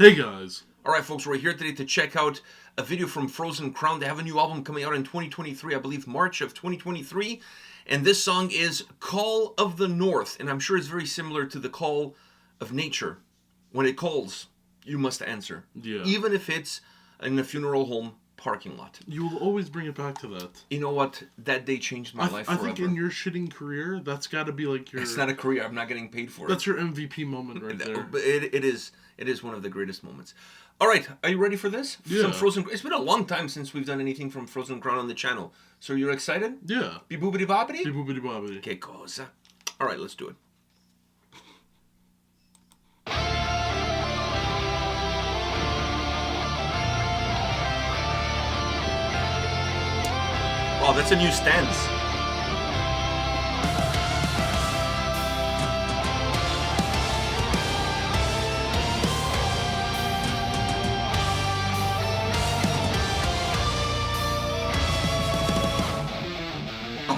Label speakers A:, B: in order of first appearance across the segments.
A: Hey guys.
B: Alright folks, we're here today to check out a video from Frozen Crown. They have a new album coming out in 2023, I believe March of 2023. And this song is Call of the North. And I'm sure it's very similar to the call of nature. When it calls, you must answer.
A: Yeah.
B: Even if it's in a funeral home parking lot.
A: You will always bring it back to that.
B: You know what? That day changed my life forever.
A: I think in your shitting career, that's got to be like your...
B: It's not a career. I'm not getting paid for it.
A: That's your MVP moment right there.
B: But it is one of the greatest moments. All right, are you ready for this?
A: Yeah.
B: Some Frozen. It's been a long time since we've done anything from Frozen Crown on the channel. So you're excited?
A: Yeah.
B: Be boobity bobbity?
A: Be boobity bobbity.
B: Que cosa. All right, let's do it. Oh, that's a new stance.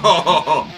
B: Oh.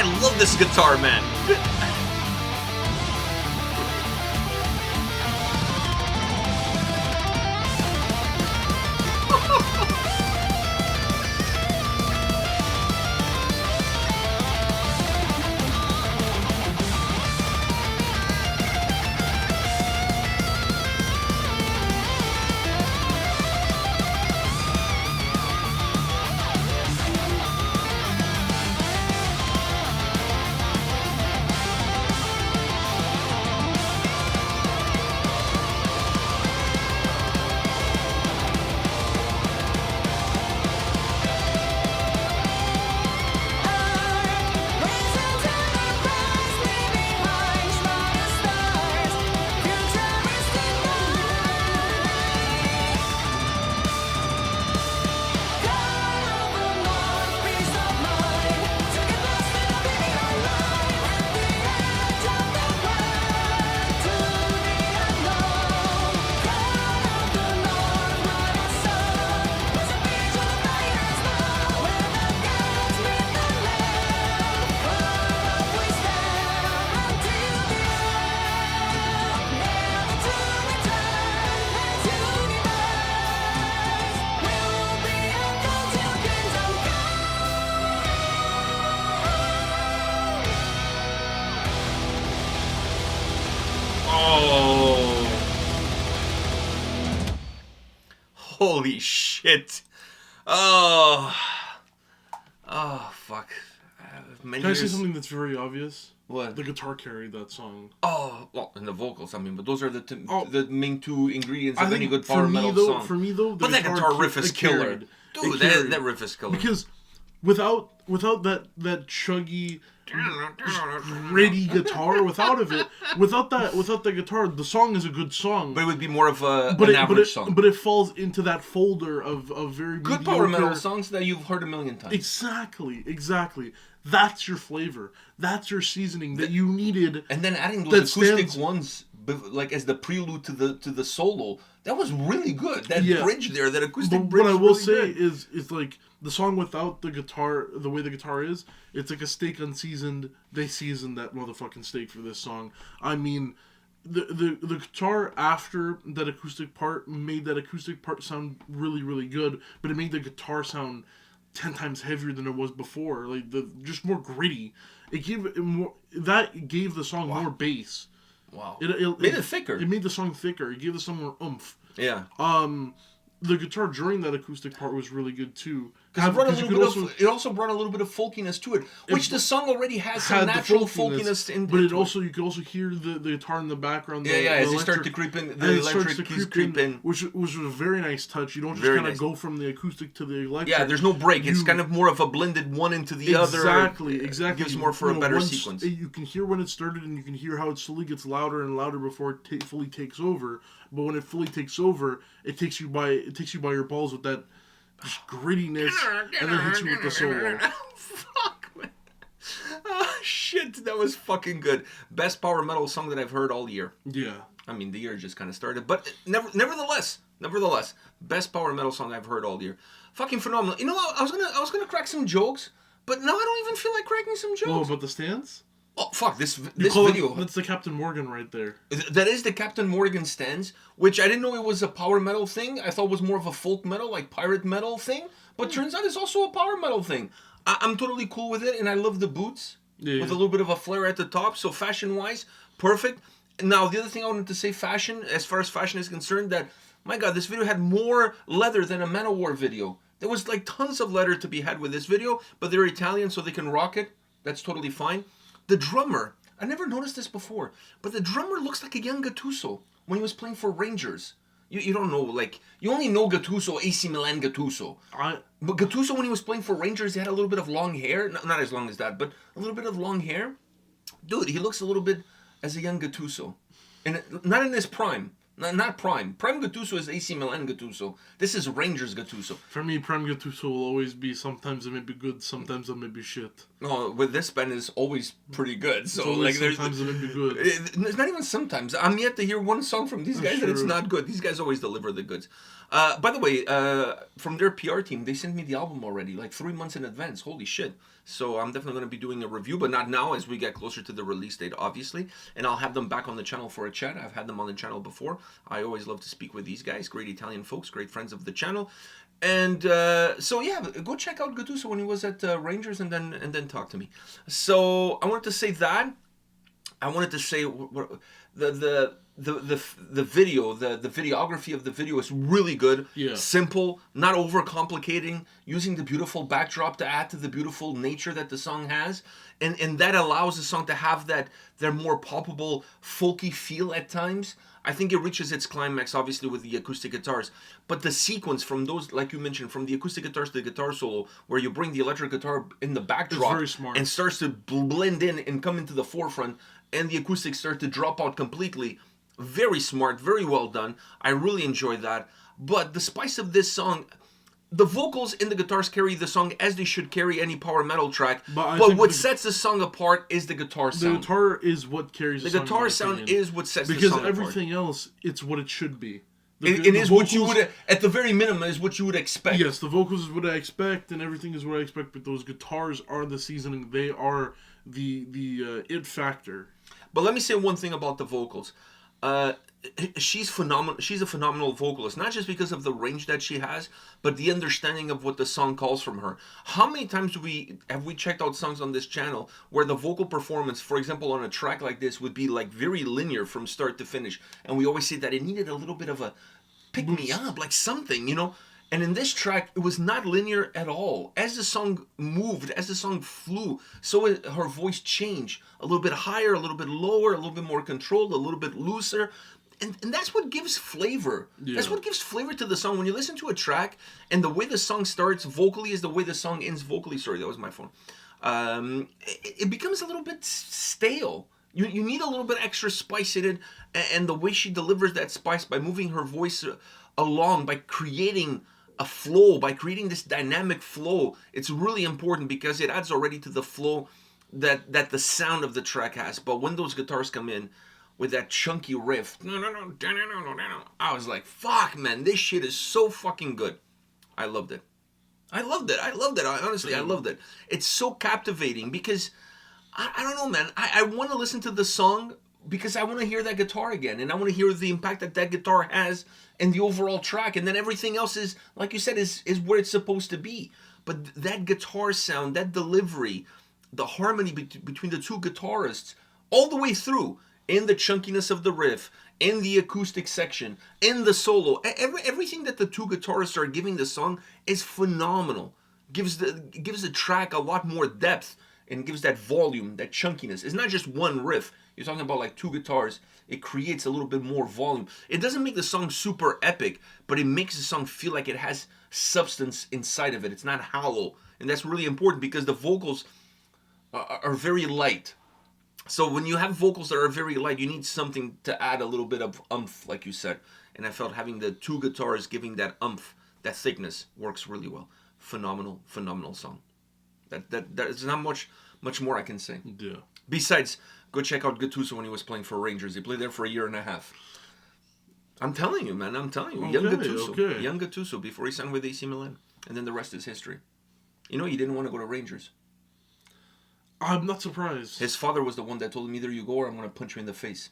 B: I love this guitar, man. Holy shit. Oh, fuck.
A: Can I say something that's very obvious?
B: What?
A: The guitar carried that song.
B: Oh, well, and the vocals, I mean, but those are the main two ingredients of any good
A: for
B: power
A: me,
B: metal
A: though,
B: song.
A: For me, though,
B: but that guitar riff is killer. Dude, that riff is killer.
A: Because without that chuggy, gritty guitar, without that guitar, the song is a good song.
B: But it would be more of an average song.
A: But it falls into that folder of very
B: good power metal songs that you've heard a million times.
A: Exactly. That's your flavor. That's your seasoning that you needed.
B: And then adding those acoustic ones, like as the prelude to the solo, that was really good. That bridge there, that acoustic bridge.
A: What I will say is like the song without the guitar, the way the guitar is, it's like a steak unseasoned. They seasoned that motherfucking steak for this song. I mean, the guitar after that acoustic part made that acoustic part sound really, really good, but it made the guitar sound 10 times heavier than it was before, like just more gritty. It gave it more. That gave the song more bass.
B: Wow. It made it thicker.
A: It made the song thicker. It gave the song more oomph.
B: Yeah.
A: The guitar during that acoustic part was really good too.
B: It also brought a little bit of folkiness to it, which the song already has some natural folkiness in.
A: But you could also hear the guitar in the background.
B: As they start to creep in, the electric keys creep in,
A: which was a very nice touch. You don't just kind of go from the acoustic to the electric.
B: Yeah, there's no break. It's kind of more of a blended one into the other.
A: Exactly.
B: It gives more for a better sequence.
A: You can hear when it started, and you can hear how it slowly gets louder and louder before it fully takes over. But when it fully takes over, it takes you by your balls with that grittiness, and then hits you with the solo.
B: Fuck, man. Oh, shit, that was fucking good. Best power metal song that I've heard all year.
A: Yeah.
B: I mean, the year just kind of started, but nevertheless, best power metal song I've heard all year. Fucking phenomenal. You know, I was gonna crack some jokes, but now I don't even feel like cracking some jokes.
A: Oh, about the stands?
B: Oh, fuck, this video.
A: That's the Captain Morgan right there.
B: That is the Captain Morgan stands, which I didn't know it was a power metal thing. I thought it was more of a folk metal, like pirate metal thing. But turns out it's also a power metal thing. I'm totally cool with it, and I love the boots with a little bit of a flare at the top. So fashion-wise, perfect. Now, the other thing I wanted to say, as far as fashion is concerned, that, my God, this video had more leather than a Manowar video. There was like tons of leather to be had with this video, but they're Italian, so they can rock it. That's totally fine. The drummer, I never noticed this before, but the drummer looks like a young Gattuso when he was playing for Rangers. You don't know, like, you only know Gattuso, AC Milan Gattuso. But Gattuso, when he was playing for Rangers, he had a little bit of long hair. Not as long as that, but a little bit of long hair. Dude, he looks a little bit as a young Gattuso. And not in his prime. Not Prime. Prime Gattuso is AC Milan Gattuso. This is Rangers Gattuso.
A: For me, Prime Gattuso will always be, sometimes it may be good, sometimes it may be shit.
B: No, with this band is always pretty good. So
A: like sometimes it may be good.
B: It's not even sometimes. I'm yet to hear one song from these guys that it's not good. These guys always deliver the goods. By the way, from their PR team, they sent me the album already, like 3 months in advance. Holy shit. So I'm definitely going to be doing a review, but not now as we get closer to the release date, obviously. And I'll have them back on the channel for a chat. I've had them on the channel before. I always love to speak with these guys. Great Italian folks, great friends of the channel. And so yeah, go check out Gattuso when he was at Rangers, and then talk to me. So I wanted to say that. I wanted to say the video, the videography of the video is really good.
A: Yeah.
B: Simple, not overcomplicating, using the beautiful backdrop to add to the beautiful nature that the song has. And that allows the song to have that more palpable, folky feel at times. I think it reaches its climax, obviously, with the acoustic guitars. But the sequence from those, like you mentioned, from the acoustic guitars to the guitar solo, where you bring the electric guitar in the backdrop
A: very smart.
B: and starts to blend in and come into the forefront, and the acoustics start to drop out completely. Very smart, very well done. I really enjoyed that. But the spice of this song, the vocals and the guitars carry the song as they should carry any power metal track. But what sets the song apart is the guitar sound.
A: The guitar is what carries the song.
B: The guitar sound is what sets the song apart.
A: Because everything else, it's what it should be.
B: It is vocals, what you would, at the very minimum, is what you would expect.
A: Yes, the vocals is what I expect, and everything is what I expect. But those guitars are the seasoning. They are the it factor.
B: But let me say one thing about the vocals. She's phenomenal. She's a phenomenal vocalist, not just because of the range that she has, but the understanding of what the song calls from her. How many times have we checked out songs on this channel where the vocal performance, for example, on a track like this, would be like very linear from start to finish, and we always say that it needed a little bit of a pick me up, like something, you know. And in this track, it was not linear at all. As the song moved, as the song flew, so her voice changed. A little bit higher, a little bit lower, a little bit more controlled, a little bit looser. And that's what gives flavor. Yeah. That's what gives flavor to the song. When you listen to a track, and the way the song starts vocally is the way the song ends vocally. Sorry, that was my phone. It becomes a little bit stale. You need a little bit extra spice in it. And the way she delivers that spice by moving her voice along, by creating a flow, by creating this dynamic flow, it's really important because it adds already to the flow that the sound of the track has. But when those guitars come in with that chunky riff, I was like, fuck, man, this shit is so fucking good. I loved it. I loved it. Honestly, I loved it. It's so captivating because, I don't know, man, I want to listen to the song because I want to hear that guitar again, and I want to hear the impact that guitar has in the overall track, and then everything else is, like you said, is where it's supposed to be. But that guitar sound, that delivery, the harmony between the two guitarists, all the way through, in the chunkiness of the riff, in the acoustic section, in the solo, everything that the two guitarists are giving the song is phenomenal. Gives the track a lot more depth and gives that volume, that chunkiness. It's not just one riff. You're talking about like two guitars. It creates a little bit more volume. It doesn't make the song super epic, but it makes the song feel like it has substance inside of it. It's not hollow. And that's really important because the vocals are very light. So when you have vocals that are very light, you need something to add a little bit of oomph, like you said. And I felt having the two guitars giving that oomph, that thickness, works really well. Phenomenal, phenomenal song. There's not much more I can say.
A: Yeah.
B: Besides, go check out Gattuso when he was playing for Rangers. He played there for 1.5 years. I'm telling you, man. I'm telling you.
A: Okay,
B: Young Gattuso.
A: Okay.
B: Young Gattuso before he signed with AC Milan. And then the rest is history. You know, he didn't want to go to Rangers.
A: I'm not surprised.
B: His father was the one that told him, either you go or I'm going to punch you in the face.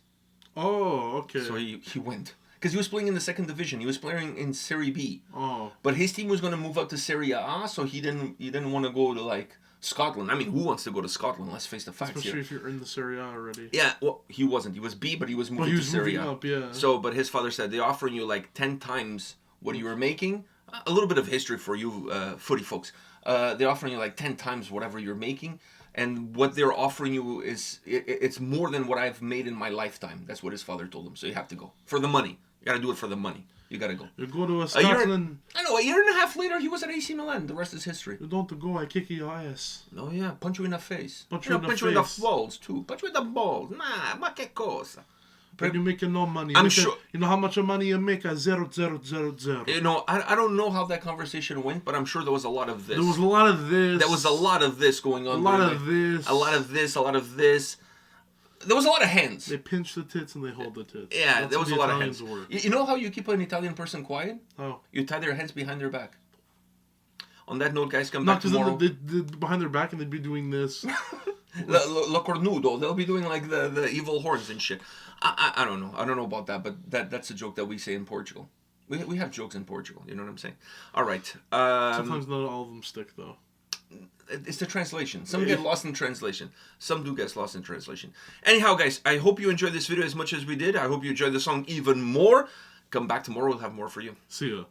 A: Oh, okay.
B: So he went. Because he was playing in the second division. He was playing in Serie B.
A: Oh.
B: But his team was going to move up to Serie A, so he didn't want to go to, like, Scotland. I mean, who wants to go to Scotland? Let's face the facts
A: Especially
B: here.
A: if you're in the Serie A already.
B: Yeah, well, he wasn't. He was B, but he was moving to Serie A.
A: Up, yeah.
B: So, but his father said, they're offering you, like, 10 times what you were making. A little bit of history for you footy folks. They're offering you, like, 10 times whatever you're making. And what they're offering you is, it's more than what I've made in my lifetime. That's what his father told him. So you have to go. For the money. You got to do it for the money. You got to go.
A: You go to Scotland.
B: I know, 1.5 years later, he was at AC Milan. The rest is history.
A: You don't go, I kick your ass.
B: Oh, yeah. Punch you in the face.
A: Punch you in
B: the balls, too. Punch you in the balls. Ma che cosa?
A: But you're making no money.
B: I'm sure.
A: You know how much money you make? 0, 0, 0, 0.
B: You know, I don't know how that conversation went, but I'm sure there was a lot of this.
A: There was a lot of this.
B: There was a lot of this going on.
A: A lot of this.
B: A lot of this. A lot of this. There was a lot of hands.
A: They pinch the tits and they hold the tits.
B: Yeah,
A: That's
B: there was
A: how
B: a
A: the
B: lot of
A: Italians
B: hands.
A: work.
B: You know how you keep an Italian person quiet?
A: Oh.
B: You tie their hands behind their back. On that note, guys, come
A: Not
B: back
A: because
B: tomorrow.
A: then they behind their back and they'd be doing this.
B: Le cornudo. They'll be doing like the evil horns and shit. I don't know. I don't know about that, but that's a joke that we say in Portugal. We have jokes in Portugal. You know what I'm saying? All right.
A: Sometimes not all of them stick, though.
B: It's the translation. Some get lost in translation. Some do get lost in translation. Anyhow, guys, I hope you enjoyed this video as much as we did. I hope you enjoyed the song even more. Come back tomorrow. We'll have more for you.
A: See ya.